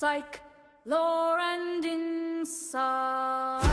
Psych, lore, and insights.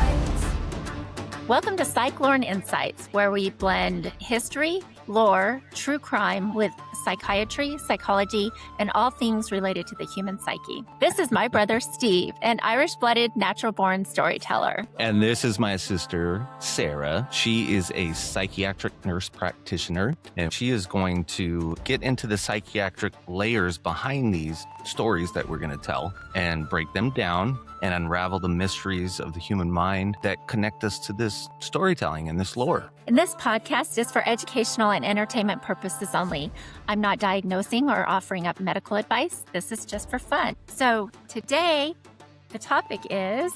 Welcome to Psych, Lore, and Insights, where we blend history, lore, true crime with psychiatry, psychology, and all things related to the human psyche. This is my brother, Steve, an Irish-blooded, natural-born storyteller. And this is my sister, Sarah. She is a psychiatric nurse practitioner, and she is going to get into the psychiatric layers behind these stories that we're going to tell and break them down and unravel the mysteries of the human mind that connect us to this storytelling and this lore. And this podcast is for educational and entertainment purposes only. I'm not diagnosing or offering up medical advice. This is just for fun. So today, the topic is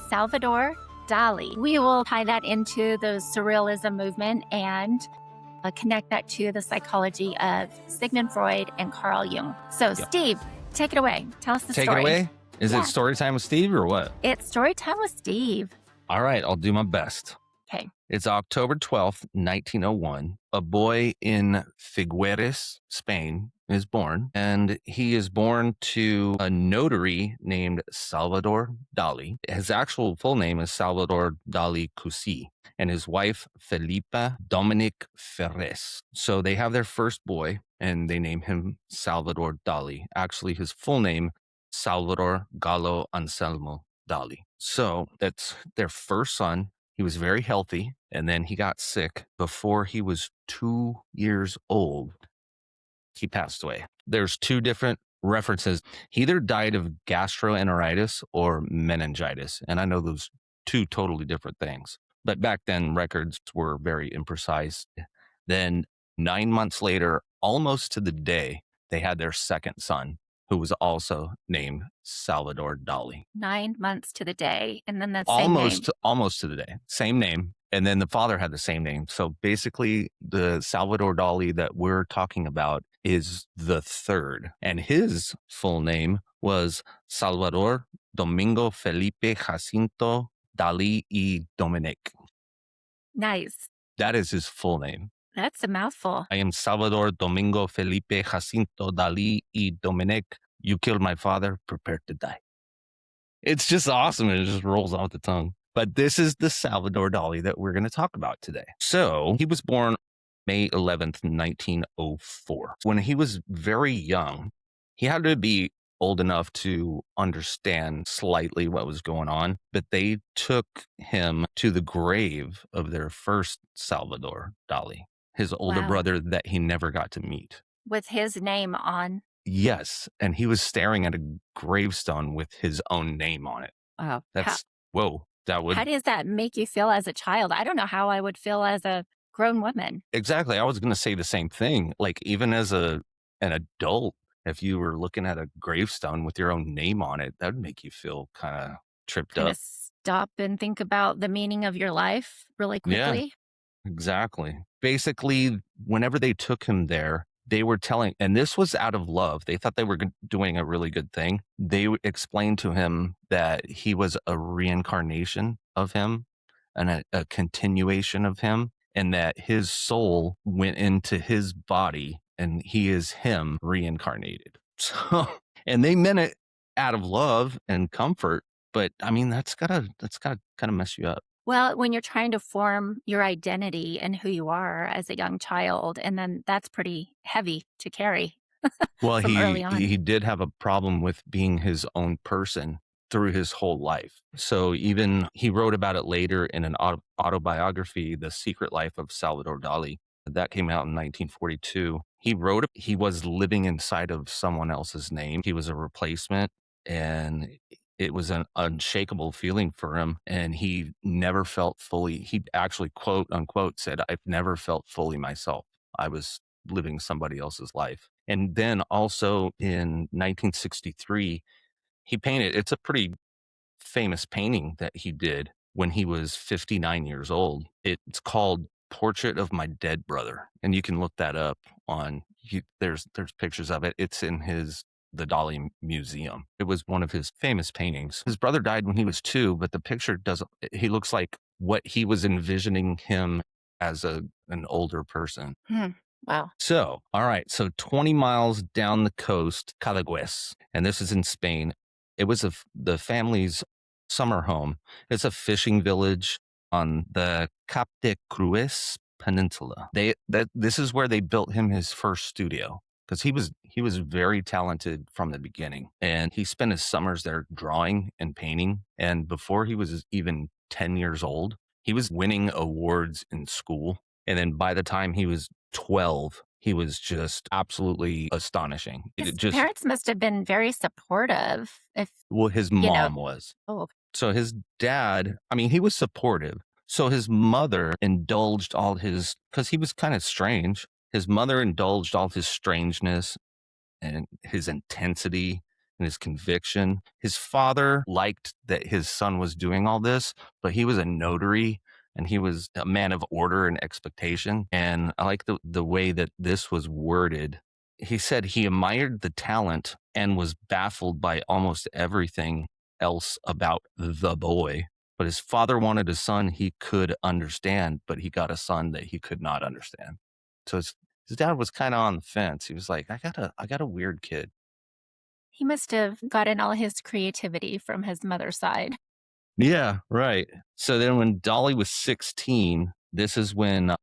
Salvador Dali. We will tie that into the Surrealism movement and connect that to the psychology of Sigmund Freud and Carl Jung. So Steve, take it away. Tell us the story. Take it away? Is it story time with Steve or what? It's story time with Steve. All right, I'll do my best. Okay. It's October 12th, 1901. A boy in Figueres, Spain, is born, and he is born to a notary named Salvador Dalí. His actual full name is Salvador Dalí Cusi, and his wife, Felipa Dominic Ferres. So they have their first boy, and they name him Salvador Dalí. Actually, his full name, Salvador Gallo Anselmo Dali. So that's their first son. He was very healthy, and then he got sick. Before he was 2 years old, he passed away. There's two different references. He either died of gastroenteritis or meningitis, and I know those two totally different things. But back then, records were very imprecise. Then 9 months later, almost to the day, they had their second son, who was also named Salvador Dalí. 9 months to the day, and then the same name. Almost to the day. Same name. And then the father had the same name. So basically, the Salvador Dalí that we're talking about is the third. And his full name was Salvador Domingo Felipe Jacinto Dalí y Dominic. Nice. That is his full name. That's a mouthful. I am Salvador Domingo Felipe Jacinto Dalí y Dominic. You killed my father, prepare to die. It's just awesome. It just rolls off the tongue. But this is the Salvador Dalí that we're going to talk about today. So he was born May 11th, 1904. When he was very young, he had to be old enough to understand slightly what was going on, but they took him to the grave of their first Salvador Dalí, his older brother that he never got to meet. With his name on? Yes, and he was staring at a gravestone with his own name on it. Wow. How does that make you feel as a child? I don't know how I would feel as a grown woman. Exactly. I was going to say the same thing. Like, even as an adult, if you were looking at a gravestone with your own name on it, that would make you feel kind of tripped up. Stop and think about the meaning of your life really quickly. Yeah, exactly. Basically, whenever they took him there, they were telling, and this was out of love. They thought they were doing a really good thing. They explained to him that he was a reincarnation of him and a continuation of him, and that his soul went into his body and he is him reincarnated. So, and they meant it out of love and comfort, but I mean, that's gotta kind of mess you up. Well, when you're trying to form your identity and who you are as a young child, and then that's pretty heavy to carry. Well, early on. he did have a problem with being his own person through his whole life. So even he wrote about it later in an autobiography, The Secret Life of Salvador Dalí. That came out in 1942. He was living inside of someone else's name. He was a replacement, and it was an unshakable feeling for him. And he never felt fully, he actually, quote unquote, said, "I've never felt fully myself. I was living somebody else's life." And then also in 1963, he painted, it's a pretty famous painting that he did when he was 59 years old. It's called Portrait of My Dead Brother. And you can look that up on, there's pictures of it. It's in the Dali Museum. It was one of his famous paintings. His brother died when he was 2, but the picture he looks like what he was envisioning him as an older person. Wow. So, all right. So 20 miles down the coast, Calagues, and this is in Spain, It was the family's summer home. It's a fishing village on the Cap de Cruz Peninsula. This is where they built him his first studio because he was very talented from the beginning, and he spent his summers there drawing and painting. And before he was even 10 years old, he was winning awards in school. And then by the time he was 12, he was just absolutely astonishing. His It just parents must have been very supportive. If Well, his you know, mom was. oh, okay. So his dad, I mean, he was supportive. So his mother indulged all his, because he was kind of strange. His mother indulged all his strangeness and his intensity and his conviction. His father liked that his son was doing all this, but he was a notary and he was a man of order and expectation. And I like the way that this was worded. He said he admired the talent and was baffled by almost everything else about the boy. But his father wanted a son he could understand, but he got a son that he could not understand. So his dad was kind of on the fence. He was like, I got a weird kid. He must have gotten all his creativity from his mother's side. Yeah, right. So then when Dolly was 16, this is when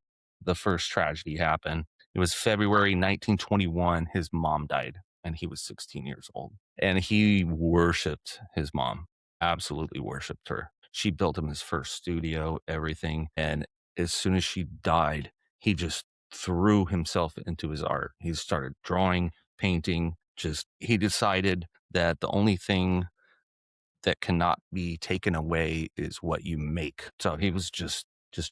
the first tragedy happened. It was February 1921. His mom died and he was 16 years old. And he worshiped his mom, absolutely worshiped her. She built him his first studio, everything. And as soon as she died, he just threw himself into his art. He started drawing, painting, he decided that the only thing that cannot be taken away is what you make. So he was just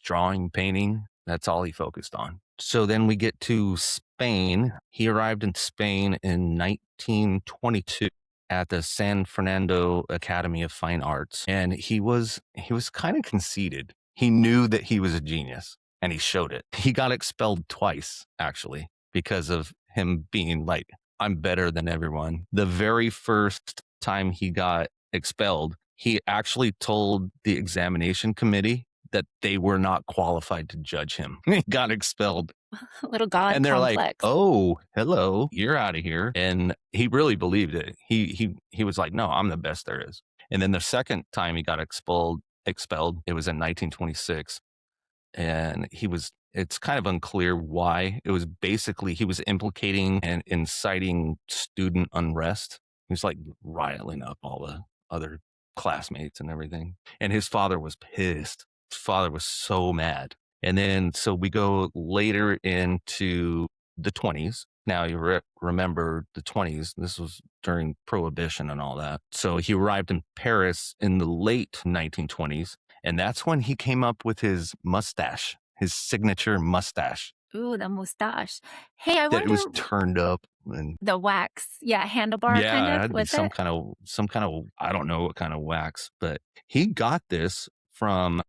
drawing, painting. That's all he focused on. So then we get to Spain. He arrived in Spain in 1922 at the San Fernando Academy of Fine Arts. And he was kind of conceited. He knew that he was a genius and he showed it. He got expelled twice, actually, because of him being like, I'm better than everyone. The very first time he got expelled, he actually told the examination committee that they were not qualified to judge him. He got expelled. Little God And they're like, complex. oh, hello, you're out of here. And he really believed it. He was like, no, I'm the best there is. And then the second time he got expelled, it was in 1926. And it's kind of unclear why. It was basically, he was implicating and inciting student unrest. He was like riling up all the other classmates and everything. And his father was pissed. His father was so mad. And then, so we go later into the 20s. Now you remember the 20s. This was during Prohibition and all that. So he arrived in Paris in the late 1920s. And that's when he came up with his mustache, his signature mustache. Ooh, the mustache. Hey, I That wonder it was turned up and the wax. Yeah, handlebar yeah, kind it of had to be with it. some kind of I don't know what kind of wax, but he got this from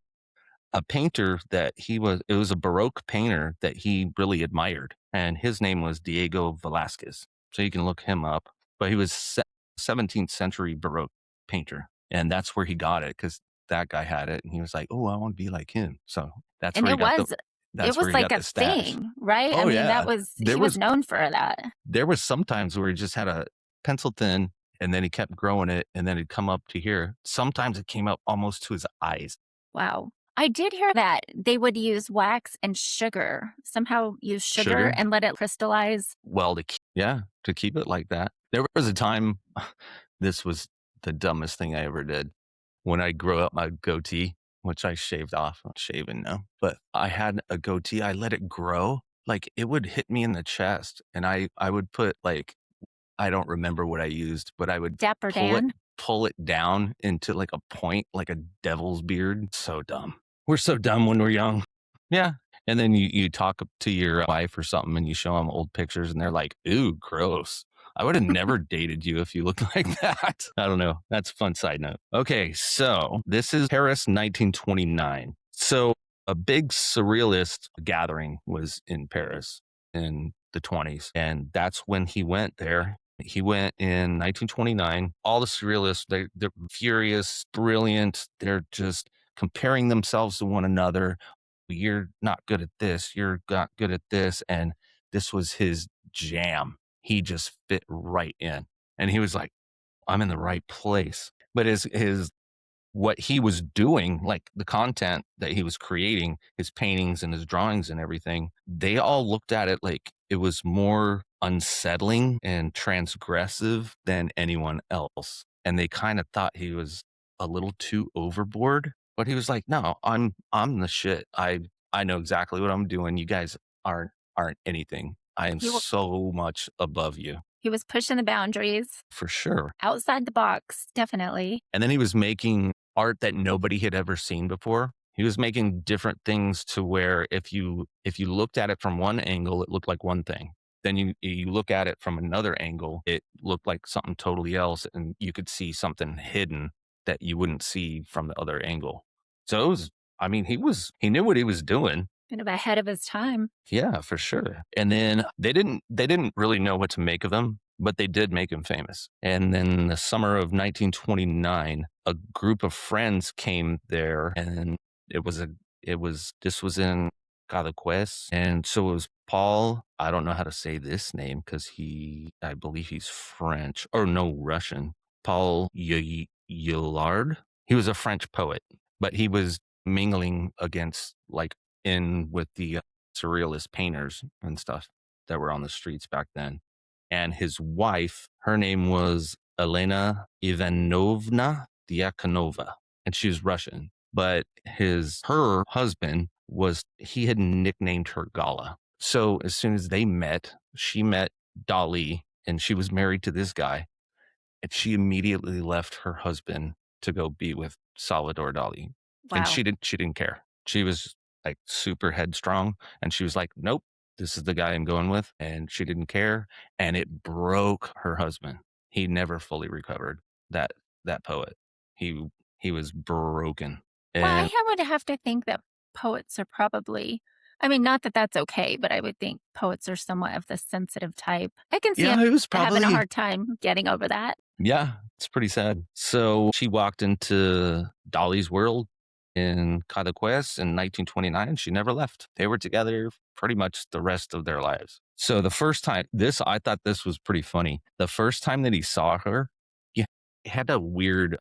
a painter it was a Baroque painter that he really admired, and his name was Diego Velázquez. So you can look him up, but he was 17th century Baroque painter, and that's where he got it because that guy had it, and he was like, "Oh, I want to be like him." So that's And where he it got was the it that's where was he like got a the stash. thing, right? I Oh mean, yeah, he was known for that. there was some times where he just had a pencil thin, and then he kept growing it, and then it'd come up to here. Sometimes it came up almost to his eyes. Wow. I did hear that they would use wax and sugar. Somehow use sugar Sugar? and let it crystallize. Well, to keep it like that. There was a time, this was the dumbest thing I ever did. When I grew up my goatee, which I shaved off, I'm shaving now, but I had a goatee. I let it grow. Like it would hit me in the chest, and I would put like, I don't remember what I used, but I would Dapper pull it Dan. pull it down into like a point, like a devil's beard. So dumb. We're so dumb when we're young. Yeah. And then you talk to your wife or something and you show them old pictures and they're like, ooh, gross. I would have never dated you if you looked like that. I don't know. That's a fun side note. Okay. So this is Paris, 1929. So a big surrealist gathering was in Paris in the 20s. And that's when he went there. He went in 1929. All the surrealists, they're furious, brilliant. They're just comparing themselves to one another. You're not good at this. You're not good at this. And this was his jam. He just fit right in. And he was like, I'm in the right place. But his what he was doing, like the content that he was creating, his paintings and his drawings and everything, they all looked at it like it was more unsettling and transgressive than anyone else. And they kind of thought he was a little too overboard. But he was like, no, I'm the shit. I know exactly what I'm doing. You guys aren't anything. I am He, wa- so much above you. he was pushing the boundaries For sure. outside the box, definitely. And then he was making art that nobody had ever seen before. He was making different things to where if you looked at it from one angle, it looked like one thing. Then you look at it from another angle, it looked like something totally else, and you could see something hidden that you wouldn't see from the other angle. So it was, I mean, he knew what he was doing. Kind of ahead of his time. Yeah, for sure. And then they didn't really know what to make of him, but they did make him famous. And then in the summer of 1929, a group of friends came there, and this was in Cadaqués. And so it was Paul, I don't know how to say this name because I believe he's French or no, Russian. Paul Yillard. He was a French poet, but he was mingling against like in with the surrealist painters and stuff that were on the streets back then. And his wife, her name was Elena Ivanovna Diakonova, and she was Russian. But her husband he had nicknamed her Gala. So as soon as she met Dali, and she was married to this guy, and she immediately left her husband to go be with Salvador Dali. Wow. And she didn't care. She was like super headstrong, and she was like, nope, this is the guy I'm going with. And she didn't care. And it broke her husband. He never fully recovered. That poet. He was broken. Well, And I would have to think that poets are probably, I mean, not that that's okay, but I would think poets are somewhat of the sensitive type. I can see yeah, him it was probably having a hard time getting over that. Yeah, it's pretty sad. So she walked into Dolly's world in Cadaqués in 1929. She never left. They were together pretty much the rest of their lives. So the first time, I thought this was pretty funny. The first time that he saw her, he had a weird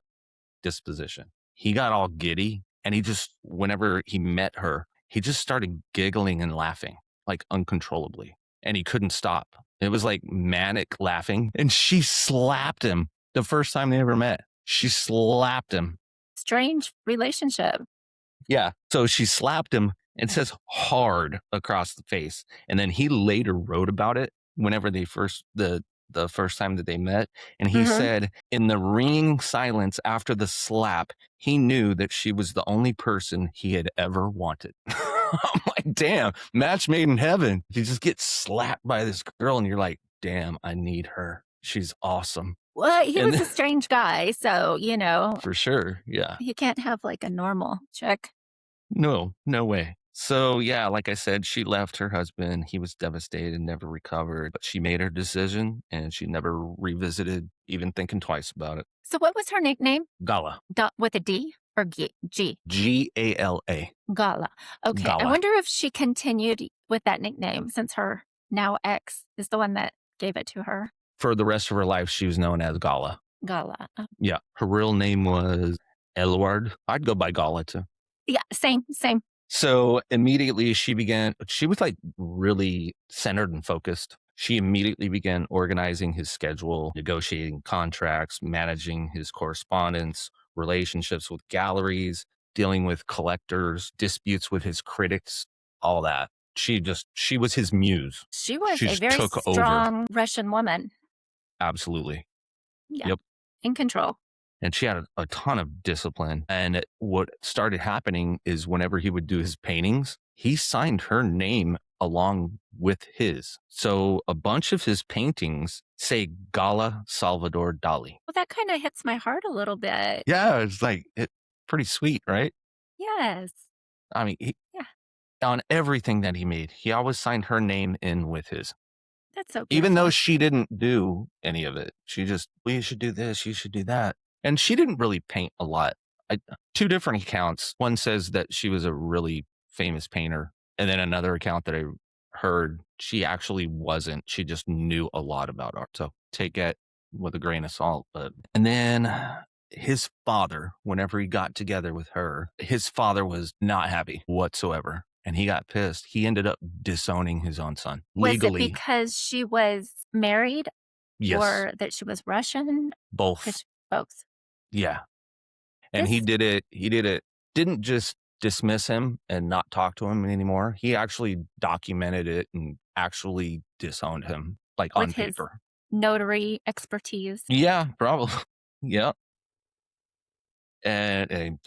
disposition. He got all giddy, and whenever he met her, he just started giggling and laughing like uncontrollably, and he couldn't stop. It was like manic laughing, and she slapped him the first time they ever met. She slapped him. Strange relationship. Yeah. So she slapped him and says hard across the face. And then he later wrote about it whenever the first time that they met. And he said, in the ringing silence after the slap, he knew that she was the only person he had ever wanted. I'm like, damn, match made in heaven. You just get slapped by this girl and you're like, damn, I need her. She's awesome. Well, he was a strange guy. So, For sure. Yeah. you can't have like a normal chick. No way. So yeah, like I said, she left her husband. He was devastated, never recovered, but she made her decision and she never revisited even thinking twice about it. So what was her nickname? Gala. With a D or G? Gala. Gala. Okay. Gala. I wonder if she continued with that nickname since her now ex is the one that gave it to her. For the rest of her life, she was known as Gala. Gala. Yeah. Her real name was Eluard. I'd go by Gala too. Yeah, same. So immediately she was like really centered and focused. She immediately began organizing his schedule, negotiating contracts, managing his correspondence, relationships with galleries, dealing with collectors, disputes with his critics, all that. She was his muse. She was She a just very took strong Russian woman. Absolutely. Yeah. Yep. In control. And she had a ton of discipline. And what started happening is whenever he would do his paintings, he signed her name along with his. So a bunch of his paintings say Gala Salvador Dali. Well, that kind of hits my heart a little bit. Yeah, it's like pretty sweet, right? Yes. I mean, on everything that he made, he always signed her name in with his. That's so beautiful. Even though she didn't do any of it. She just, well, you should do this, you should do that. And she didn't really paint a lot. Two different accounts. One says that she was a really famous painter. And then another account that I heard, she actually wasn't. She just knew a lot about art. So take it with a grain of salt. And then his father, whenever he got together with her, his father was not happy whatsoever. And he got pissed. He ended up disowning his own son Was it legally. because she was married Yes, or that she was Russian? both. Both. Yeah. And he This- did it, didn't just dismiss him and not talk to him anymore. He actually documented it and actually disowned him, like on With his paper. notary expertise. Yeah, probably. Yeah. And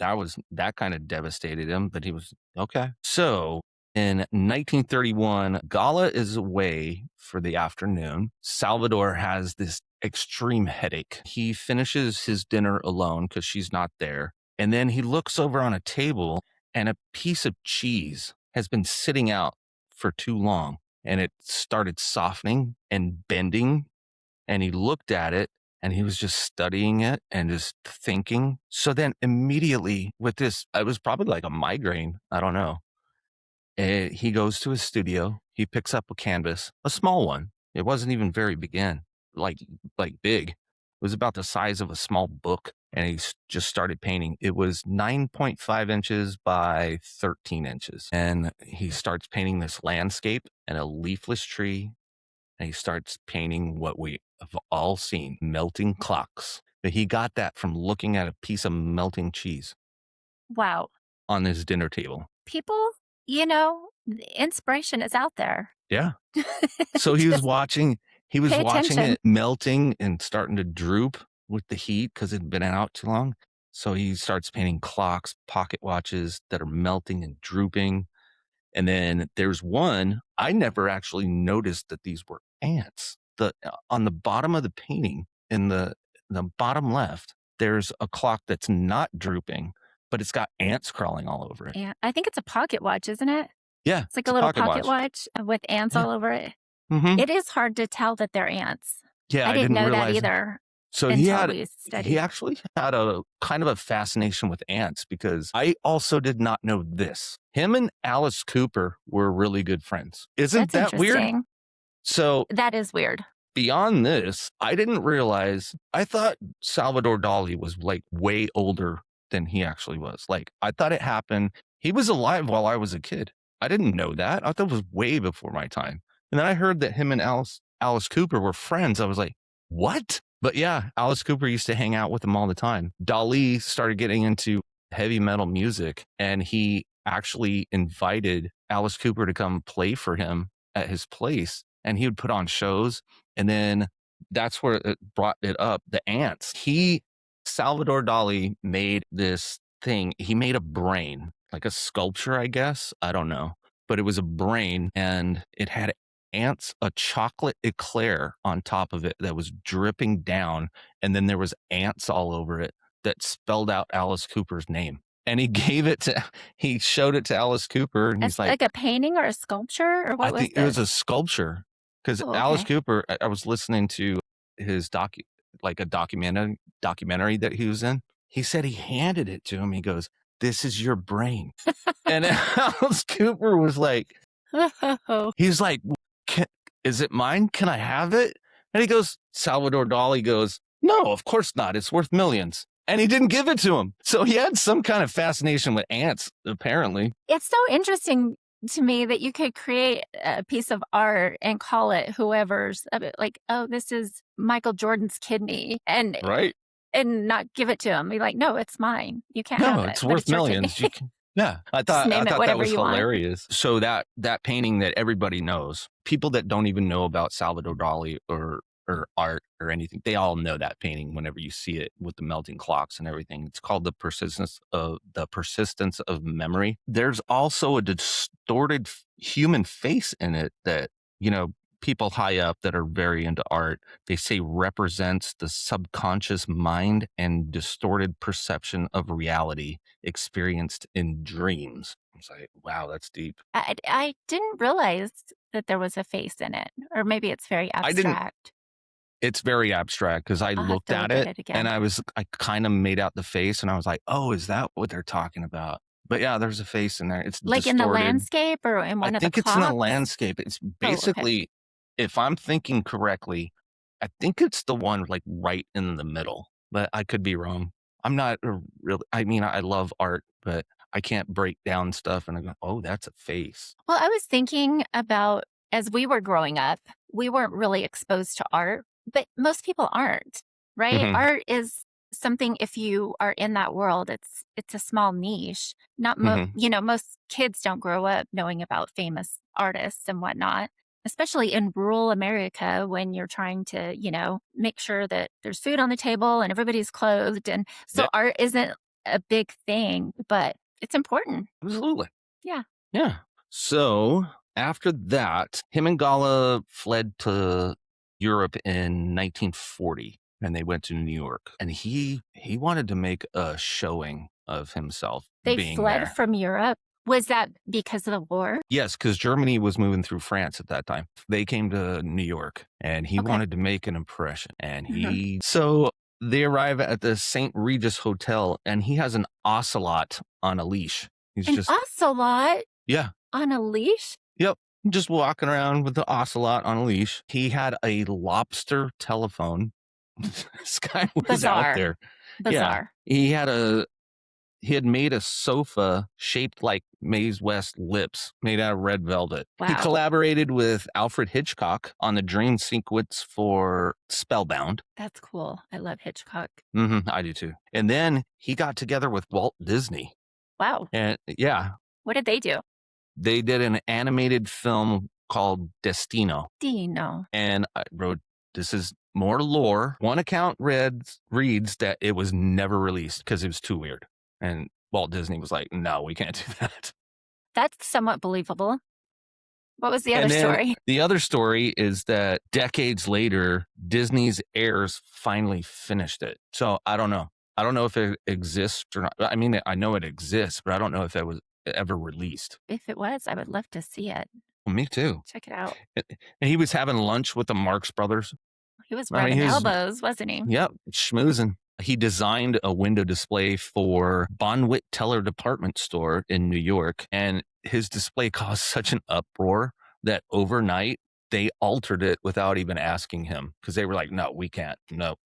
that kind of devastated him, but he was okay. So in 1931, Gala is away for the afternoon. Salvador has this extreme headache. He finishes his dinner alone because she's not there. And then he looks over on a table and a piece of cheese has been sitting out for too long and it started softening and bending. And he looked at it and he was just studying it and just thinking. So then immediately with this, it was probably like a migraine. I don't know. He goes to his studio. He picks up a canvas, a small one. It wasn't even very big, like big. It was about the size of a small book. And he just started painting. It was 9.5 inches by 13 inches. And he starts painting this landscape and a leafless tree. And he starts painting what we have all seen, melting clocks. But he got that from looking at a piece of melting cheese Wow. on his dinner table. People, the inspiration is out there. Yeah. So he was Just watching pay attention. it melting and starting to droop with the heat because it had been out too long. So he starts painting clocks, pocket watches that are melting and drooping. And then there's one, I never actually noticed that these were ants. On the bottom of the painting, in the bottom left, there's a clock that's not drooping, but it's got ants crawling all over it. Yeah, I think it's a pocket watch, isn't it? Yeah. It's like a little pocket watch with ants Yeah. all over it. Mhm. It is hard to tell that they're ants. Yeah, I didn't know that realize. either So until we studied. he actually had a kind of a fascination with ants because I also did not know this. Him and Alice Cooper were really good friends. Isn't That's that weird? interesting. So That is weird. beyond this, I didn't realize, I thought Salvador Dali was like way older than he actually was. Like I thought it happened. He was alive while I was a kid. I didn't know that. I thought it was way before my time. And then I heard that him and Alice Cooper were friends. I was like, what? But yeah, Alice Cooper used to hang out with him all the time. Dali started getting into heavy metal music and he actually invited Alice Cooper to come play for him at his place. And he would put on shows. And then that's where it brought it up. The ants. Salvador Dali made this thing. He made a brain, like a sculpture, I guess. I don't know. But it was a brain and it had ants, a chocolate eclair on top of it that was dripping down. And then there was ants all over it that spelled out Alice Cooper's name. And he showed it to Alice Cooper and It's he's like a painting or a sculpture or what I was think it was a this? sculpture because Oh, Alice okay. Cooper, I was listening to his documentary that he was in. He said he handed it to him. He goes, "This is your brain." And Alice Cooper was like, he's like, "Is it mine? Can I have it?" And he goes, Salvador Dali goes, "No, of course not. It's worth millions." And he didn't give it to him. So he had some kind of fascination with ants, apparently. It's so interesting to me that you could create a piece of art and call it whoever's like, oh, this is Michael Jordan's kidney and Right. not give it to him. Be like, no, it's mine. You can't have No, it. it's but worth your millions. kidney. Yeah. I Just thought name it that whatever was you want. hilarious. So that painting that everybody knows, people that don't even know about Salvador Dali or art or anything, they all know that painting whenever you see it with the melting clocks and everything. It's called the persistence of memory. There's also a distorted human face in it that, people high up that are very into art, they say represents the subconscious mind and distorted perception of reality experienced in dreams. It's like, wow, that's deep. I didn't realize that there was a face in it, or maybe it's very I didn't. abstract. It's very abstract because I I'll have looked to at look at it it again. and I kind of made out the face and I was like, oh, is that what they're talking about? But yeah, there's a face in there. It's Like in the distorted. landscape or in one I of the think it's in the clocks? landscape. It's Oh, okay. basically, if I'm thinking correctly, I think it's the one like right in the middle, but I could be wrong. I'm not a really, I mean, I love art, but I can't break down stuff and I go, oh, that's a face. Well, I was thinking about as we were growing up, we weren't really exposed to art, but most people aren't, right? Hmm. Art is something if you are in that world, it's a small niche. Not Hmm. most kids don't grow up knowing about famous artists and whatnot, especially in rural America when you're trying to, make sure that there's food on the table and everybody's clothed. And so Yeah, art isn't a big thing, but it's important. absolutely. Yeah. Yeah. So after that, him and Gala fled to Europe in 1940 and they went to New York. And he wanted to make a showing of himself They being fled there. from Europe? Was that because of the war? Yes, because Germany was moving through France at that time. They came to New York and he Okay. wanted to make an impression. And Mhm. so they arrive at the St. Regis Hotel and he has an ocelot on a leash. He's An just, ocelot yeah, on a leash? yep. Just walking around with the ocelot on a leash. He had a lobster telephone. This guy was out Bizarre. there. Yeah. Bizarre. He had made a sofa shaped like Maze West lips made out of red velvet. He Wow. collaborated with Alfred Hitchcock on the dream sequence for Spellbound. That's cool. I love Hitchcock. I do too. And then he got together with Walt Disney. Wow. And yeah, What did they do? they did an animated film called Destino. Dino. And I wrote, this is more lore. One account reads that it was never released because it was too weird. And Walt Disney was like, no, we can't do that. That's somewhat believable. What was the other And then story? the other story is that decades later, Disney's heirs finally finished it. So I don't know. I don't know if it exists or not. I mean, I know it exists, but I don't know if it was ever released. If it was, I would love to see it. Well, me too. Check it out. And he was having lunch with the Marx Brothers. He was I mean, rubbing he was- elbows, wasn't he? Yep, schmoozing. He designed a window display for Bonwit Teller department store in New York, and his display caused such an uproar that overnight they altered it without even asking him because they were like, "No, we can't. No,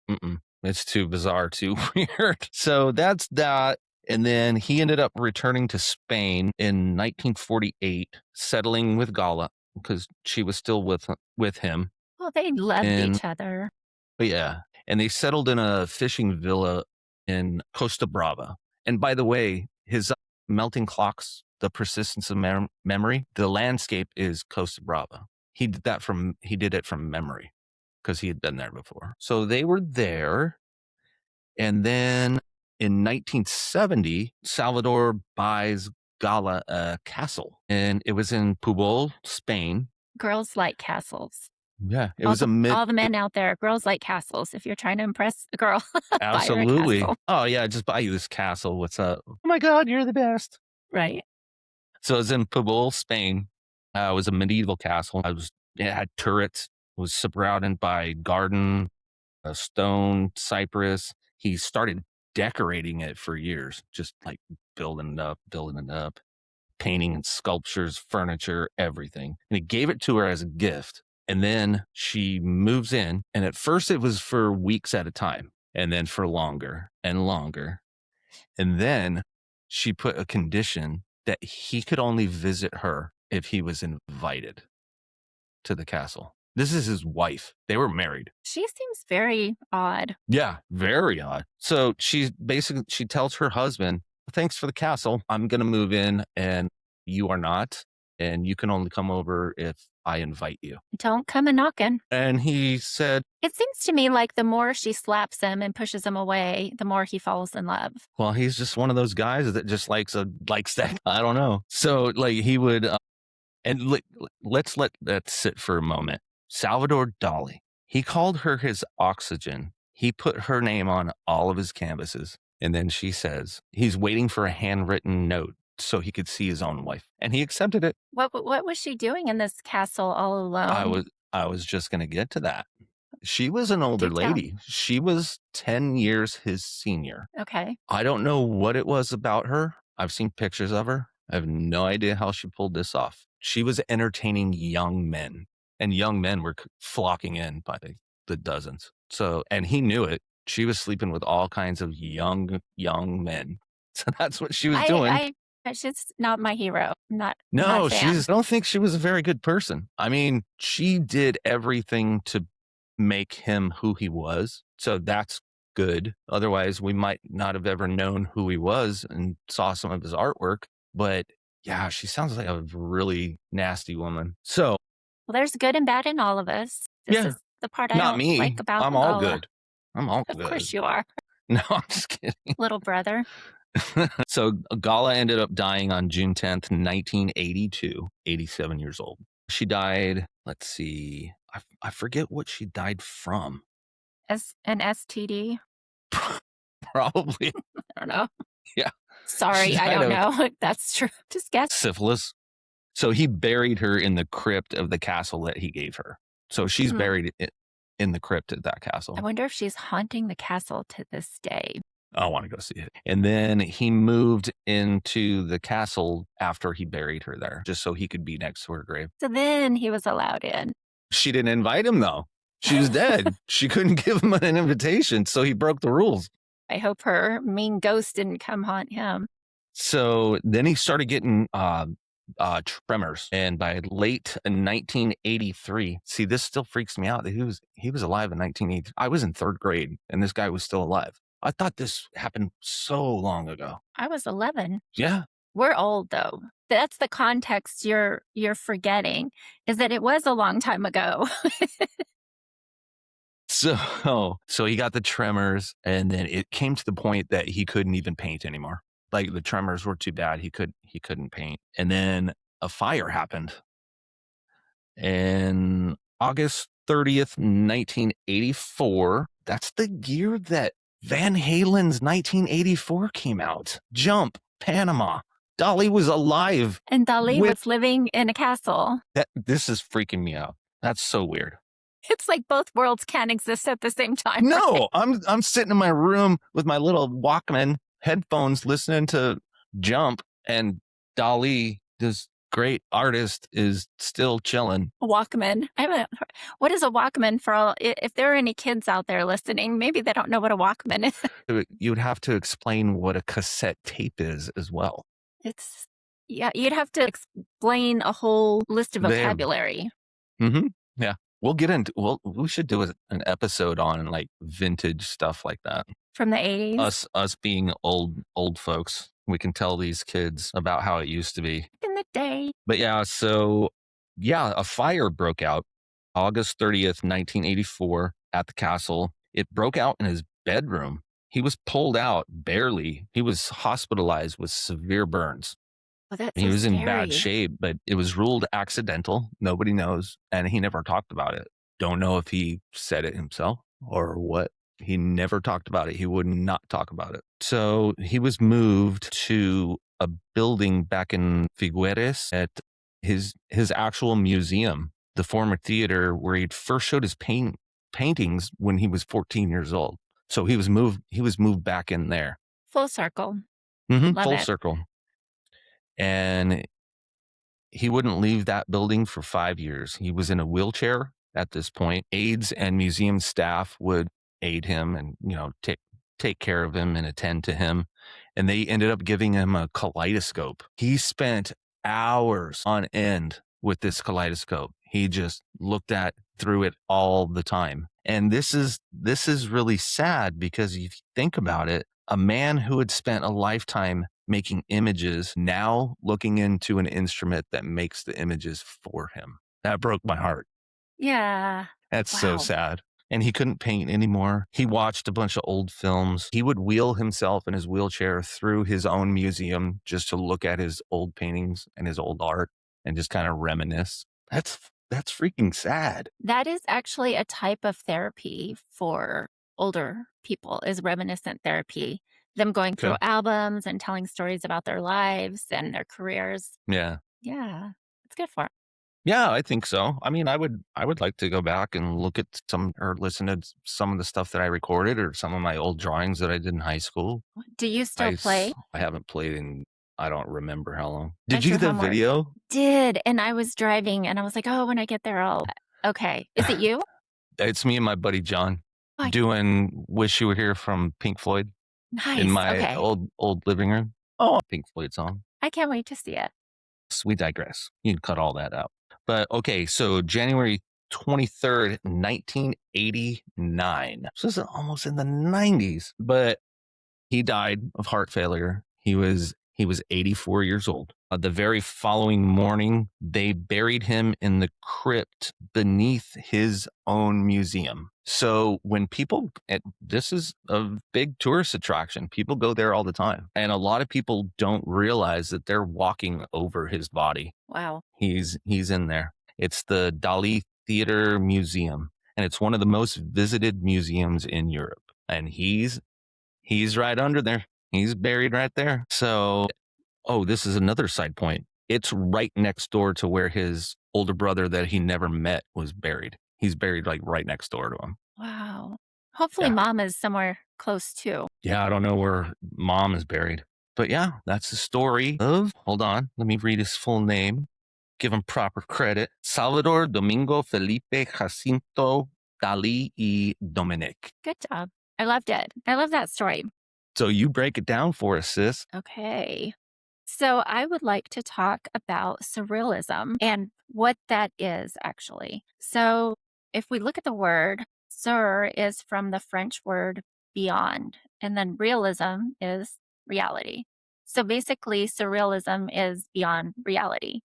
it's too bizarre, too weird." So that's that. And then he ended up returning to Spain in 1948, settling with Gala because she was still with him. Well, they loved And each other. yeah. And they settled in a fishing villa in Costa Brava. And by the way, his melting clocks, the persistence of memory, the landscape is Costa Brava. He did it from memory because he had been there before. So they were there. And then in 1970, Salvador buys Gala a castle and it was in Pubol, Spain. Girls like castles. Yeah. It all was the, a mid. all the men out there, girls like castles. If you're trying to impress a girl, buy her a Absolutely. castle. Oh yeah, just buy you this castle. What's up? Oh my God, you're the best. Right. So it was in Pubol, Spain. It was a medieval castle. It had turrets. It was surrounded by garden, stone, cypress. He started decorating it for years, just like building it up, painting and sculptures, furniture, everything. And he gave it to her as a gift. And then she moves in. And at first it was for weeks at a time, and then for longer and longer. And then she put a condition that he could only visit her if he was invited to the castle. This is his wife. They were married. She seems very odd. Yeah, very odd. So she tells her husband, thanks for the castle. I'm going to move in and you are not. And you can only come over if I invite you. Don't come a knocking. And he said, It seems to me like the more she slaps him and pushes him away, the more he falls in love. well, he's just one of those guys that just likes that. I don't know. So like he would, let's let that sit for a moment. Salvador Dalí, he called her his oxygen. He put her name on all of his canvases. And then she says he's waiting for a handwritten note so he could see his own wife. And he accepted it. What was she doing in this castle all alone? I was just going to get to that. She was an older Do tell. lady. She was 10 years his senior. Okay. I don't know what it was about her. I've seen pictures of her. I have no idea how she pulled this off. She was entertaining young men, and young men were flocking in by the dozens. So, and he knew it. She was sleeping with all kinds of young men. So that's what she was doing. She's not my hero. Not a No, fan. I don't think she was a very good person. I mean, she did everything to make him who he was. So that's good. Otherwise, we might not have ever known who he was and saw some of his artwork. But yeah, she sounds like a really nasty woman. So, well, there's good and bad in all of us. This is the part I not don't me. like about I'm all Gala. good. I'm all Of good. course you are. No, I'm just kidding. Little brother. So Gala ended up dying on June 10th, 1982, 87 years old. She died, let's see, I forget what she died from. As an STD? Probably. I don't know. Yeah. Sorry, I don't know if that's true. Just guess. Syphilis. So he buried her in the crypt of the castle that he gave her. So she's buried in the crypt at that castle. I wonder if she's haunting the castle to this day. I want to go see it. And then he moved into the castle after he buried her there, just so he could be next to her grave. So then he was allowed in. She didn't invite him, though. She was dead. She couldn't give him an invitation, so he broke the rules. I hope her mean ghost didn't come haunt him. So then he started getting tremors, and by late 1983, see, this still freaks me out that he was alive in 1980. I was in 3rd grade, and this guy was still alive. I thought this happened so long ago. I was 11. Yeah. We're old, though. That's the context you're forgetting, is that it was a long time ago. So he got the tremors, and then it came to the point that he couldn't even paint anymore. Like the tremors were too bad. He couldn't paint. And then a fire happened. And August 30th, 1984, that's the year that Van Halen's 1984 came out. Jump, Panama. Dali was alive. And Dali was living in a castle. This is freaking me out. That's so weird. It's like both worlds can't exist at the same time. No, right? I'm sitting in my room with my little Walkman headphones listening to Jump, and Dali, this great artist, is still chilling. Walkman. What is a Walkman for all? If there are any kids out there listening, maybe they don't know what a Walkman is. You would have to explain what a cassette tape is as well. You'd have to explain a whole list of vocabulary. Yeah. We'll get into, we should do an episode on like vintage stuff like that. From the 80s? Us being old folks. We can tell these kids about how it used to be. In the day. But yeah, a fire broke out August 30th, 1984 at the castle. It broke out in his bedroom. He was pulled out barely. He was hospitalized with severe burns. Oh, that's he was scary. in bad shape, but it was ruled accidental. Nobody knows. And he never talked about it. Don't know if he said it himself or what. He never talked about it. He would not talk about it. So he was moved to a building back in Figueres at his actual museum, the former theater where he'd first showed his paintings when he was 14 years old. So he was moved back in there. Full circle. Full circle. And he wouldn't leave that building for 5 years. He was in a wheelchair at this point. Aides and museum staff would aid him and, take care of him and attend to him. And they ended up giving him a kaleidoscope. He spent hours on end with this kaleidoscope. He just looked through it all the time. And this is really sad because if you think about it, a man who had spent a lifetime making images, now looking into an instrument that makes the images for him. That broke my heart. Yeah. That's so sad. And he couldn't paint anymore. He watched a bunch of old films. He would wheel himself in his wheelchair through his own museum just to look at his old paintings and his old art and just kind of reminisce. That's freaking sad. That is actually a type of therapy for older people, is reminiscent therapy. Them going through albums and telling stories about their lives and their careers. Yeah. Yeah. It's good for it. Yeah, I think so. I mean, I would like to go back and look at or listen to some of the stuff that I recorded or some of my old drawings that I did in high school. Do you still play? I haven't played in, I don't remember how long. Did you get the video? Did. And I was driving and I was like, oh, when I get there, okay. Is it you? It's me and my buddy John Oh, doing "Wish You Were Here" from Pink Floyd in nice. my Okay. old living room. Oh, Pink Floyd song. I can't wait to see it. We digress. You can cut all that out. But okay, so January 23rd, 1989. So this is almost in the 90s. But he died of heart failure. He was 84 years old. The very following morning, they buried him in the crypt beneath his own museum. So when this is a big tourist attraction. People go there all the time. And a lot of people don't realize that they're walking over his body. Wow. He's in there. It's the Dali Theater Museum, and it's one of the most visited museums in Europe. And he's right under there. He's buried right there. So, this is another side point. It's right next door to where his older brother that he never met was buried. He's buried like right next door to him. Wow. Hopefully, Yeah. mom is somewhere close too. Yeah, I don't know where mom is buried. But yeah, that's the story of, hold on, let me read his full name. Give him proper credit. Salvador Domingo Felipe Jacinto Dali y Dominic. Good job. I loved it. I love that story. So you break it down for us, sis. Okay. So I would like to talk about surrealism and what that is actually. So if we look at the word, sur is from the French word beyond, and then realism is reality. So basically, surrealism is beyond reality.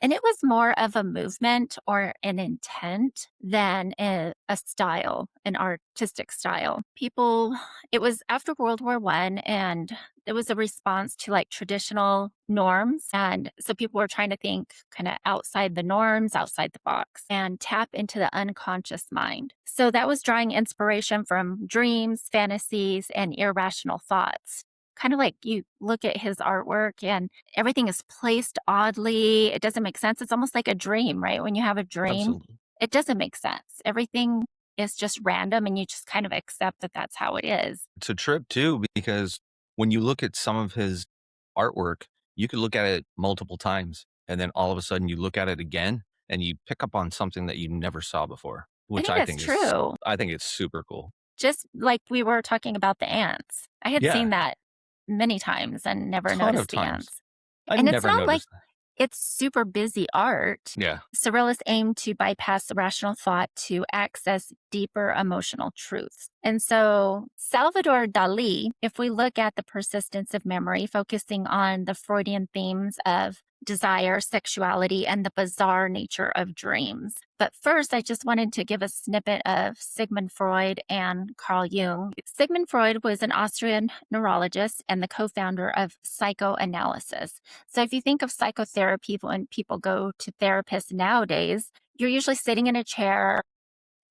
And it was more of a movement or an intent than a style, an artistic style. It was after World War I, and it was a response to like traditional norms. And so people were trying to think kind of outside the norms, outside the box, and tap into the unconscious mind. So that was drawing inspiration from dreams, fantasies, and irrational thoughts. Kind of like you look at his artwork and everything is placed oddly. It doesn't make sense. It's almost like a dream, right? When you have a dream, Absolutely. it doesn't make sense. Everything is just random and you just kind of accept that that's how it is. It's a trip too, because when you look at some of his artwork, you could look at it multiple times, and then all of a sudden you look at it again and you pick up on something that you never saw before, I which think that's true. I think it's super cool. Just like we were talking about the ants. I had seen Yeah, that many times and never ton of noticed the times. ants. I And it's never not like noticed that. it's super busy art. Yeah. Surrealists aim to bypass rational thought to access deeper emotional truths. And so, Salvador Dali, if we look at the persistence of memory, focusing on the Freudian themes of desire, sexuality, and the bizarre nature of dreams. But first, I just wanted to give a snippet of Sigmund Freud and Carl Jung. Sigmund Freud was an Austrian neurologist and the co founder of psychoanalysis. So if you think of psychotherapy, when people go to therapists nowadays, you're usually sitting in a chair.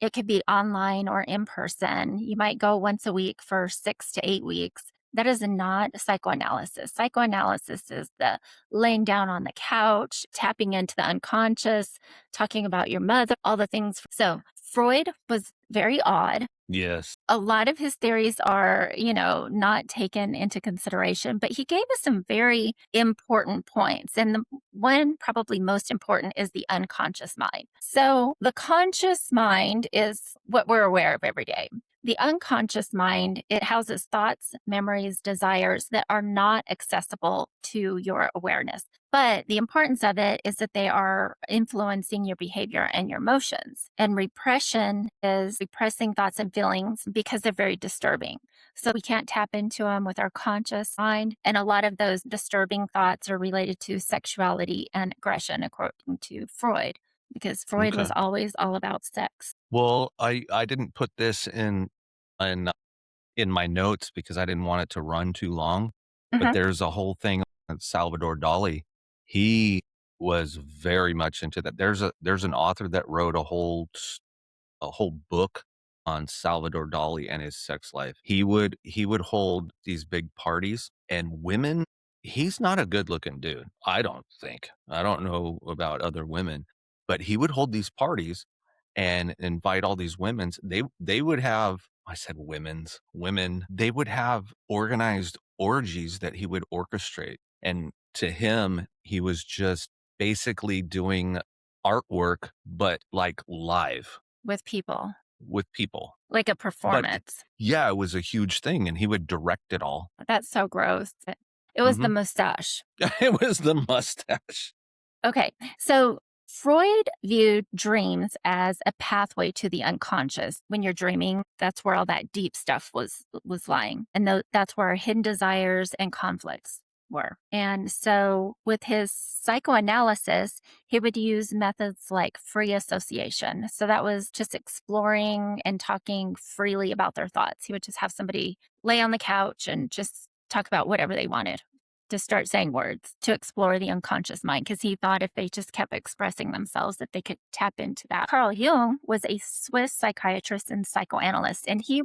It could be online or in person. You might go once a week for 6 to 8 weeks. That is not psychoanalysis. Psychoanalysis is the laying down on the couch, tapping into the unconscious, talking about your mother, all the things. So Freud was very odd. Yes. A lot of his theories are, not taken into consideration, but he gave us some very important points. And the one probably most important is the unconscious mind. So the conscious mind is what we're aware of every day. The unconscious mind, it houses thoughts, memories, desires that are not accessible to your awareness. But the importance of it is that they are influencing your behavior and your emotions. And repression is repressing thoughts and feelings because they're very disturbing. So we can't tap into them with our conscious mind. And a lot of those disturbing thoughts are related to sexuality and aggression, according to Freud, because Freud was Okay. always all about sex. Well, I didn't put this in in my notes because I didn't want it to run too long. But Mhm. there's a whole thing on Salvador Dali. He was very much into that. There's an author that wrote a whole book on Salvador Dali and his sex life. He would hold these big parties, and women, he's not a good looking dude. I don't think. I don't know about other women, but he would hold these parties and invite all these women's. They would have, I said women, they would have organized orgies that he would orchestrate. And to him, he was just basically doing artwork, but like live. With people. with people. Like a But performance. yeah, it was a huge thing, and he would direct it all. That's so gross. It was the Mhm. mustache. It was the mustache. Okay. So Freud viewed dreams as a pathway to the unconscious. When you're dreaming, that's where all that deep stuff was lying. And that's where our hidden desires and conflicts were. And so with his psychoanalysis, he would use methods like free association. So that was just exploring and talking freely about their thoughts. He would just have somebody lay on the couch and just talk about whatever they wanted, to start saying words, to explore the unconscious mind, because he thought if they just kept expressing themselves that they could tap into that. Carl Jung was a Swiss psychiatrist and psychoanalyst, and he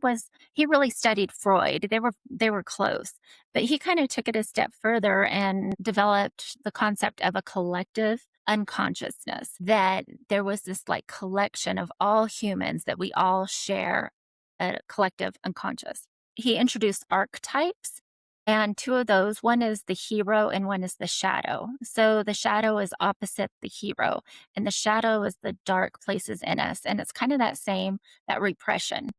really studied Freud. They were close, but he kind of took it a step further and developed the concept of a collective unconsciousness, that there was this like collection of all humans, that we all share a collective unconscious. He introduced archetypes, and two of those, one is the hero and one is the shadow. So the shadow is opposite the hero, and the shadow is the dark places in us. And it's kind of that repression.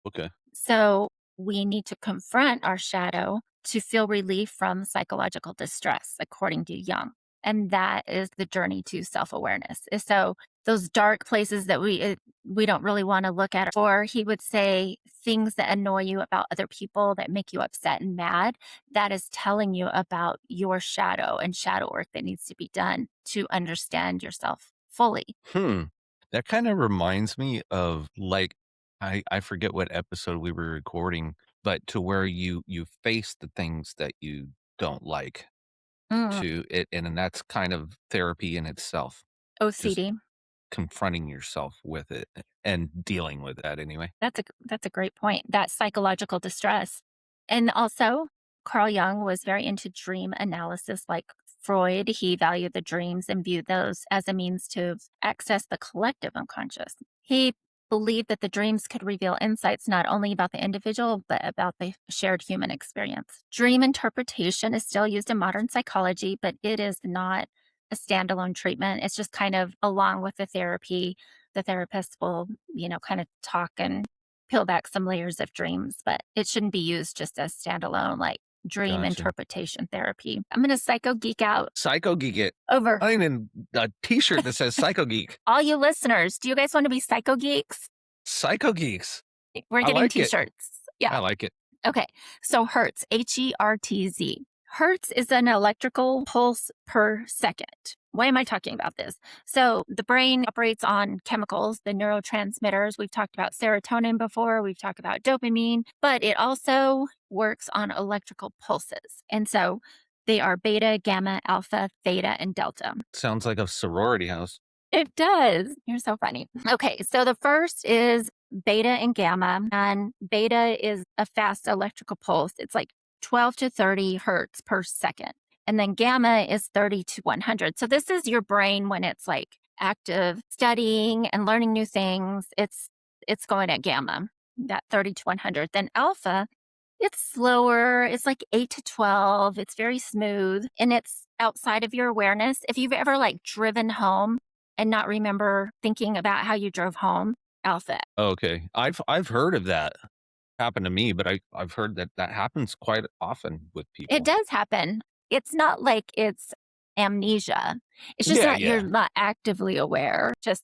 Okay. So we need to confront our shadow to feel relief from psychological distress, according to Jung. And that is the journey to self-awareness. So those dark places that we don't really want to look at, or he would say things that annoy you about other people, that make you upset and mad, that is telling you about your shadow and shadow work that needs to be done to understand yourself fully. Hmm. That kind of reminds me of like I forget what episode we were recording, but to where you face the things that you don't like Mm, to it, and then that's kind of therapy in itself. Just OCD. confronting yourself with it and dealing with that anyway. That's a great point. That psychological distress. And also, Carl Jung was very into dream analysis like Freud. He valued the dreams and viewed those as a means to access the collective unconscious. He believed that the dreams could reveal insights not only about the individual, but about the shared human experience. Dream interpretation is still used in modern psychology, but it is not a standalone treatment. It's just kind of along with the therapy. The therapist will, kind of talk and peel back some layers of dreams, but it shouldn't be used just as standalone, like dream Gotcha. interpretation therapy. I'm going to psycho geek out Psycho Geek it. over I mean, a T-shirt that says Psycho Geek. all you listeners. Do you guys want to be psycho geeks? Psycho Geeks. We're I getting like it. t-shirts. Yeah. I like it. Okay. So Hertz, Hertz. Hertz is an electrical pulse per second. Why am I talking about this? So the brain operates on chemicals, the neurotransmitters. We've talked about serotonin before. We've talked about dopamine, but it also works on electrical pulses. And so they are beta, gamma, alpha, theta, and delta. Sounds like a sorority house. It does. You're so funny. Okay, so the first is beta and gamma, and beta is a fast electrical pulse. It's like 12 to 30 hertz per second. And then gamma is 30 to 100. So this is your brain when it's like active, studying and learning new things. It's going at gamma, that 30 to 100. Then alpha, it's slower. It's like 8 to 12. It's very smooth and it's outside of your awareness. If you've ever like driven home and not remember thinking about how you drove home, alpha. Okay. I've heard of that happen to me, but I've heard that happens quite often with people. It does happen. It's not like it's amnesia. It's just Yeah, that you're yeah. not actively aware, just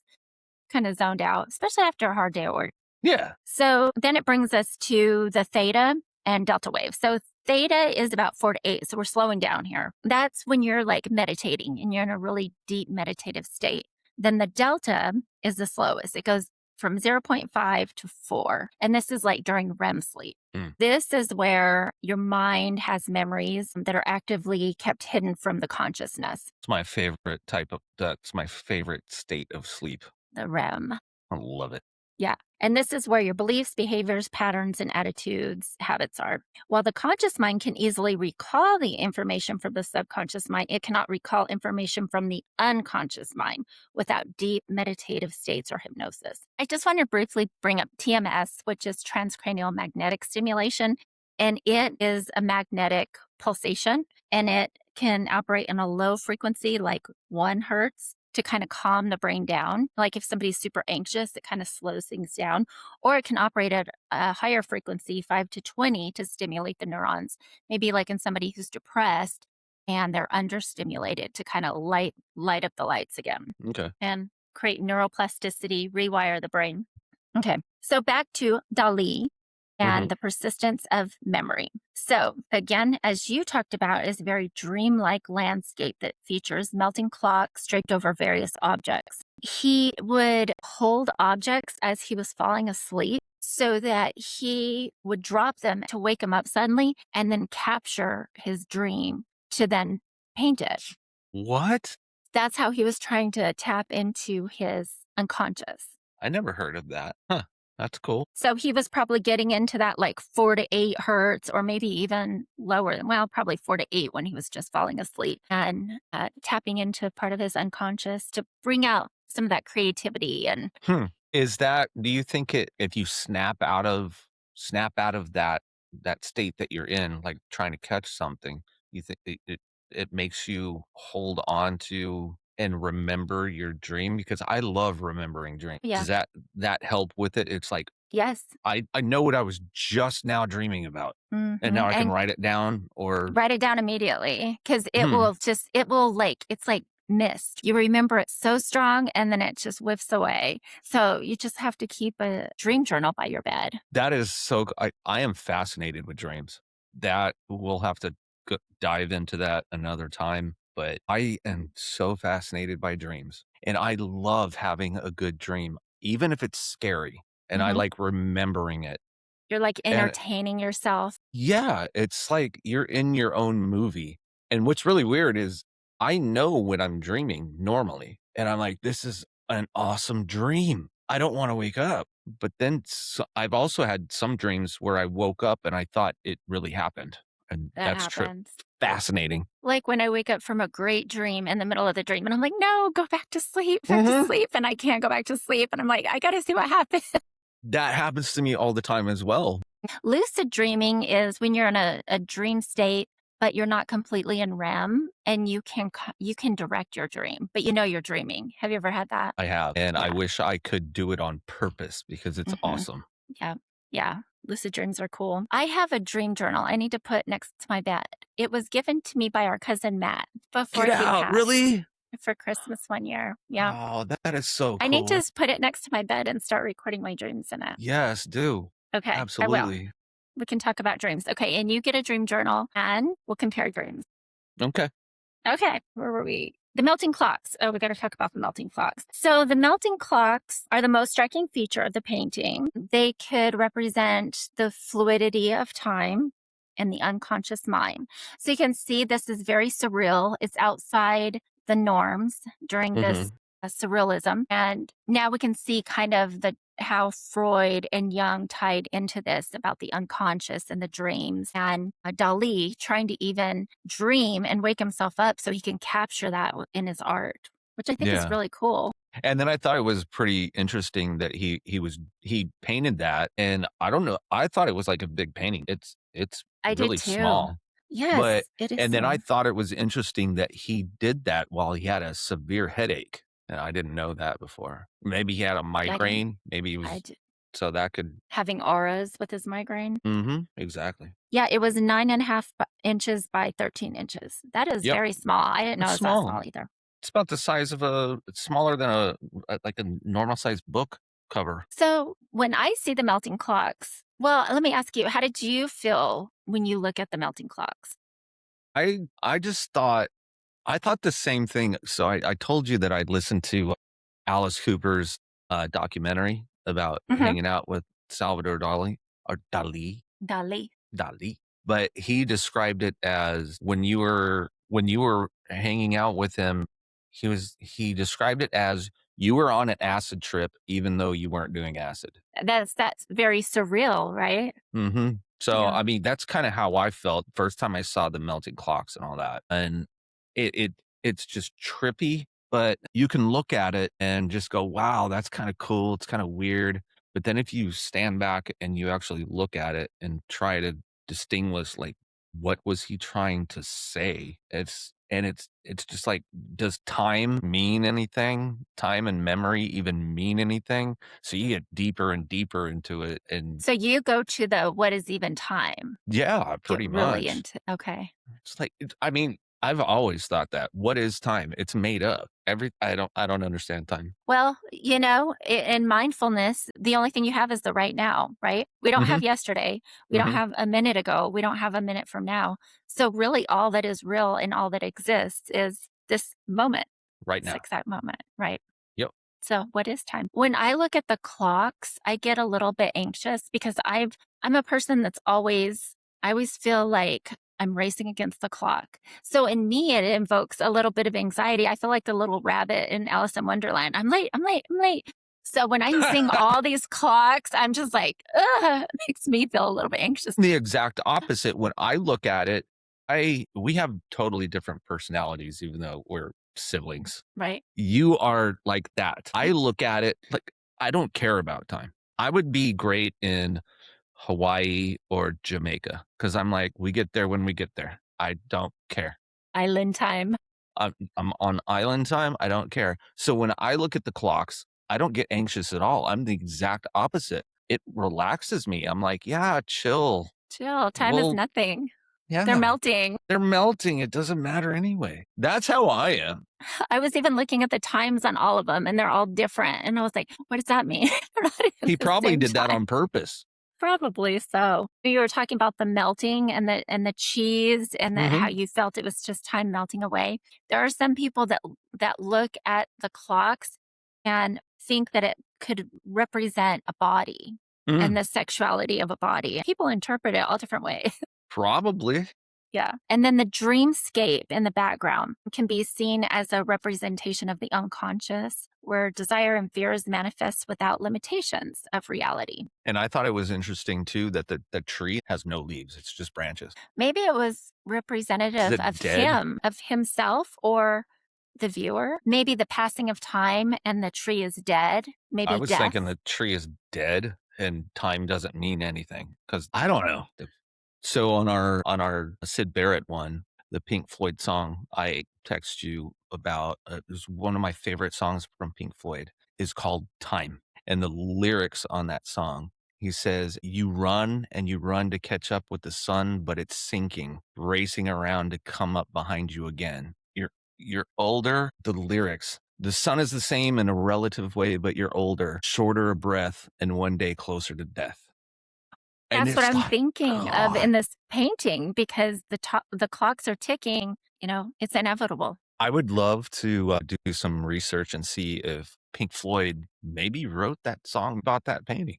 kind of zoned out, especially after a hard day at work. Yeah. So then it brings us to the theta and delta wave. So theta is about 4 to 8. So we're slowing down here. That's when you're like meditating and you're in a really deep meditative state. Then the delta is the slowest. It goes from 0.5 to 4. And this is like during REM sleep. Mm. This is where your mind has memories that are actively kept hidden from the consciousness, That's my favorite state of sleep. the REM. I love it. Yeah. And this is where your beliefs, behaviors, patterns, and attitudes, habits are. While the conscious mind can easily recall the information from the subconscious mind, it cannot recall information from the unconscious mind without deep meditative states or hypnosis. I just want to briefly bring up TMS, which is transcranial magnetic stimulation. And it is a magnetic pulsation and it can operate in a low frequency like 1 hertz to kind of calm the brain down. Like if somebody's super anxious, it kind of slows things down, or it can operate at a higher frequency, 5 to 20, to stimulate the neurons. Maybe like in somebody who's depressed and they're understimulated to kind of light up the lights again Okay. and create neuroplasticity, rewire the brain. Okay. So back to Dali Hmm. and the persistence of memory. So again, as you talked about, is a very dreamlike landscape that features melting clocks draped over various objects. He would hold objects as he was falling asleep so that he would drop them to wake him up suddenly and then capture his dream to then paint it. What? That's how he was trying to tap into his unconscious. I never heard of that. Huh. That's cool. So he was probably getting into that like 4 to 8 hertz, or maybe even lower than, well, probably 4 to 8 when he was just falling asleep, and tapping into part of his unconscious to bring out some of that creativity. And Hmm. Do you think if you snap out of that state that you're in, like trying to catch something, you think it makes you hold on to and remember your dream? Because I love remembering dreams. yeah, Does that help with it? It's like yes. I know what I was just now dreaming about, and now I can And write it down or write it down immediately, because hmm. it's like mist. You remember it so strong and then it just whiffs away. So you just have to keep a dream journal by your bed. That is so I am fascinated with dreams. That we'll have to dive into that another time, but I am so fascinated by dreams, and I love having a good dream, even if it's scary, and I hmm like remembering it. You're like And entertaining yourself. yeah, it's like you're in your own movie. And what's really weird is I know when I'm dreaming normally, and I'm like, this is an awesome dream. I don't want to wake up. But then I've also had some dreams where I woke up and I thought it really happened. And That that's happens. fascinating. Like when I wake up from a great dream in the middle of the dream and I'm like, no, go back to sleep, back to Hmm. sleep. And I can't go back to sleep. And I'm like, I got to see what happens. That happens to me all the time as well. Lucid dreaming is when you're in a dream state, but you're not completely in REM, and you can direct your dream, but you know you're dreaming. Have you ever had that? I have. And I Yeah. wish I could do it on purpose because it's hmm awesome. Yeah. Yeah. Lucid dreams are cool. I have a dream journal I need to put next to my bed. It was given to me by our cousin Matt before Get he out. passed Really? for Christmas one year. Yeah. Oh, that is so I need cool. to put it next to my bed and start recording my dreams in it. Yes, do. Okay, I will. Absolutely. We can talk about dreams. Okay, and you get a dream journal and we'll compare dreams. Okay. Okay, where were we? The melting clocks. Oh, we got to talk about the melting clocks. So, the melting clocks are the most striking feature of the painting. They could represent the fluidity of time and the unconscious mind. So, you can see this is very surreal. It's outside the norms during this Mhm. surrealism. And now we can see kind of how Freud and Jung tied into this about the unconscious and the dreams, and Dali trying to even dream and wake himself up so he can capture that in his art, which I think is Yeah. really cool. And then I thought it was pretty interesting that he painted that, and I don't know, I thought it was like a big painting. It's I did really too. small, but Yes, it is and then I small. thought it was interesting that he did that while he had a severe headache, and I didn't know that before. Maybe he had a I didn't. migraine, maybe he I was did. so that could Having auras with his migraine. mhm, exactly. Yeah, it was 9.5 inches by 13 inches. That is Yep, very small. I didn't know it's it was that small. small either. It's about the size of it's smaller than like a normal sized book cover. So when I see the melting clocks, well, let me ask you, how did you feel when you look at the melting clocks? I just thought I thought the same thing. So I told you that I'd listened to Alice Cooper's documentary about hmm hanging out with Salvador Dali or Dali. Dali. But he described it as when you were hanging out with him, he described it as you were on an acid trip even though you weren't doing acid. That's very surreal, right? Hmm. So, Yeah. I mean, that's kind of how I felt first time I saw the melting clocks and all that. And it's just trippy, but you can look at it and just go, wow, that's kind of cool. It's kind of weird. But then if you stand back and you actually look at it and try to distinguish like what was he trying to say? And it's just like, does time mean anything? Time and memory even mean anything? So you get deeper and deeper into it. And So you go to the what is even time? yeah, Get pretty really much. into okay. It's like, I mean, I've always thought that. What is time? It's made up. I don't understand time. Well, in mindfulness, the only thing you have is the right now, right? We don't Hmm. have yesterday. We don't Hmm. have a minute ago. We don't have a minute from now. So really all that is real and all that exists is this moment, Right this now. exact moment, right? Yep. So what is time? When I look at the clocks, I get a little bit anxious because I'm a person I always feel like I'm racing against the clock. So in me, it invokes a little bit of anxiety. I feel like the little rabbit in Alice in Wonderland. I'm late, I'm late, I'm late. So when I'm seeing all these clocks, I'm just like, ugh, it makes me feel a little bit anxious. The exact opposite. When I look at it, we have totally different personalities, even though we're siblings. Right. You are like that. I look at it like I don't care about time. I would be great in Hawaii or Jamaica because I'm like, we get there when we get there. I don't care. Island time. I'm on island time. I don't care. So when I look at the clocks, I don't get anxious at all. I'm the exact opposite. It relaxes me. I'm like, yeah, chill. Chill. Time is Well, nothing. yeah, They're melting. they're melting. It doesn't matter anyway. That's how I am. I was even looking at the times on all of them and they're all different. And I was like, what does that mean? They're not even He the probably same did that time. on purpose. Probably so. You were talking about the melting and the cheese and that how Hmm. you felt it was just time melting away. There are some people that look at the clocks and think that it could represent a body and the sexuality of a body. People interpret it all different ways. Probably. Yeah. And then the dreamscape in the background can be seen as a representation of the unconscious, where desire and fears manifest without limitations of reality. And I thought it was interesting too that the tree has no leaves. It's just branches. Maybe it was Is representative it of dead? of himself or the viewer. Maybe the passing of time and the tree is dead. I Maybe was death. thinking the tree is dead and time doesn't mean anything because I don't know. So on our Sid Barrett one, the Pink Floyd song I text you about is one of my favorite songs from Pink Floyd is called Time. And the lyrics on that song, he says, "You run and you run to catch up with the sun, but it's sinking, racing around to come up behind you again. You're older." The lyrics, "The sun is the same in a relative way, but you're older, shorter of breath, and one day closer to death." And That's what it's I'm like, thinking of God. in this painting because the clocks are ticking. It's inevitable. I would love to do some research and see if Pink Floyd maybe wrote that song about that painting.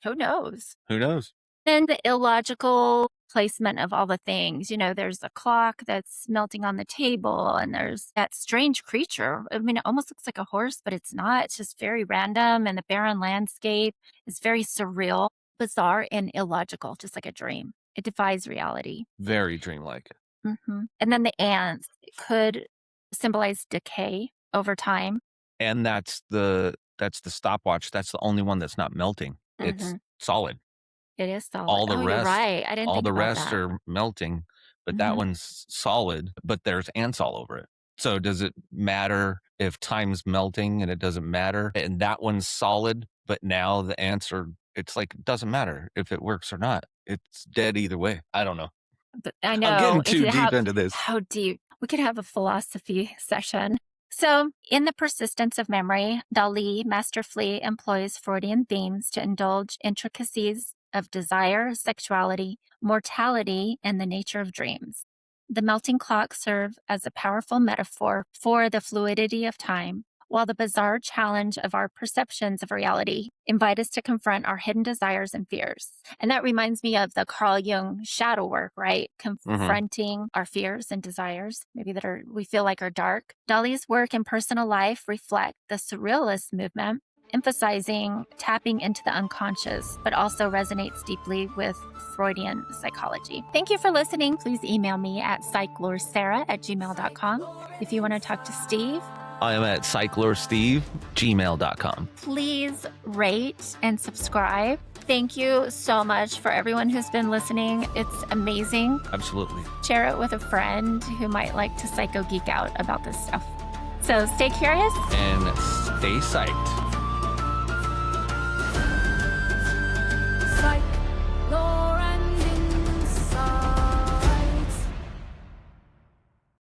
Who knows? Who knows? And the illogical placement of all the things. There's a clock that's melting on the table, and there's that strange creature. I mean, it almost looks like a horse, but it's not. It's just very random, and the barren landscape is very surreal, bizarre, and illogical, just like a dream. It defies reality. Very dreamlike. And then the ants could symbolize decay over time. And that's the stopwatch. That's the only one that's not melting. It's solid. It is solid. All the Oh, you're rest, right. I didn't all think the about rest that. are melting, but that Mhm. one's solid, but there's ants all over it. So does it matter if time's melting and it doesn't matter? And that one's solid, but now the ants are, it's like, it doesn't matter if it works or not. It's dead either way. I don't know. But I I'm know getting if too you deep have into this. how deep. We could have a philosophy session. So, in The Persistence of Memory, Dali masterfully employs Freudian themes to indulge intricacies of desire, sexuality, mortality, and the nature of dreams. The melting clocks serve as a powerful metaphor for the fluidity of time, while the bizarre challenge of our perceptions of reality invite us to confront our hidden desires and fears. And that reminds me of the Carl Jung shadow work, right? Confronting our fears and desires, maybe we feel like are dark. Dali's work and personal life reflect the Surrealist movement, emphasizing tapping into the unconscious, but also resonates deeply with Freudian psychology. Thank you for listening. Please email me at psychlorsarah@gmail.com. If you want to talk to Steve, I am at cyclorsteve@gmail.com. please rate and subscribe. Thank you so much for everyone who's been listening. It's amazing. Absolutely. Share it with a friend who might like to psycho geek out about this stuff. So stay curious And stay psyched.